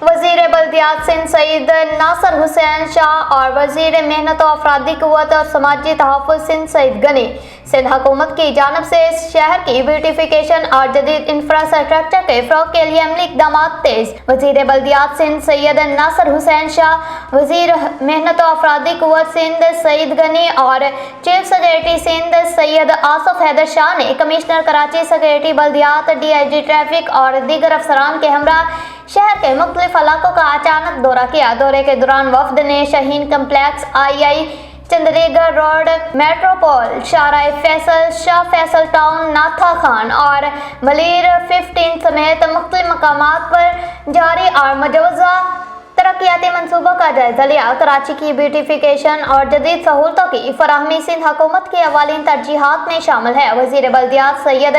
वजीर बल्दियात सिंध सईद नासर हुसैन शाह और वजीर मेहनत और अफरादी कुव्वत और समाजी तहफ़्फ़ुज़ सिंध सईद गनी सिंध हुकूमत की जानिब से इस शहर की ब्यूटिफिकेशन और जदीद इंफ्रास्ट्रक्चर के फ़रोग़ के लिए अमली इक़दाम तेज़। वजीर बल्दियात सिंध सैयद नासर हुसैन शाह, वजीर मेहनत और अफरादी कुव्वत सिंध सईद गनी और चीफ सेक्रेटरी सिंध सैयद आसफ हैदर शाह ने कमिश्नर कराची सेक्रेटरी बल्दियात, DIG ट्रैफिक और दीगर अफसरान के हमरा शहर के मुख्तलिफ इलाकों का अचानक दौरा किया। दौरे के दौरान वफद ने Shaheen complex, II Chundrigar road, Metropole, शाहराह फैसल, शाह फैसल टाउन, नाथा खान और वलीर 15 समेत मुख्तलिफ मकामात पर जारी और मजूज़ा तरक्याती मनसूबों का जायजा लिया। कराची की ब्यूटिफिकेशन और जदीद सहूलतों की फराहमी सिंध हुकूमत की अवालीन तरजीहात में शामिल है। वजीर बल्दियात सैयद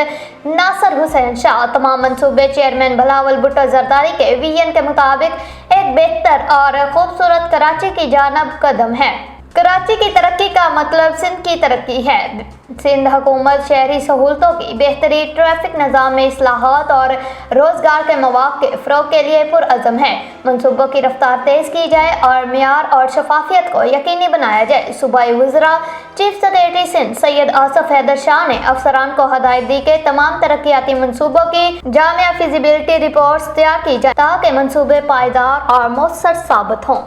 नासर हुसैन शाह तमाम मनसूबे चेयरमैन बिलावल भुट्टो जरदारी के विजन के मुताबिक एक बेहतर और खूबसूरत कराची की जानब कदम है। कराची की तरक्की का मतलब सिंध की तरक्की है। सिंध हुकूमत शहरी सहूलतों की बेहतरी, ट्रैफिक निज़ाम में इस्लाहात और रोज़गार के मौक़े के फ़रोग़ के लिए पुरअज़म है। मनसूबों की रफ्तार तेज़ की जाए और मियार और शफाफियत को यकीनी बनाया जाए। सूबाई वज़रा चीफ सेक्रेटरी सिंध सैयद आसफ हैदर शाह ने अफसरान को हदायत दी कि तमाम तरक्याती मनसूबों की जामिया फिजिबिलिटी रिपोर्ट्स तैयार की जाए ताकि मनसूबे पायदार और मौसर साबित हों।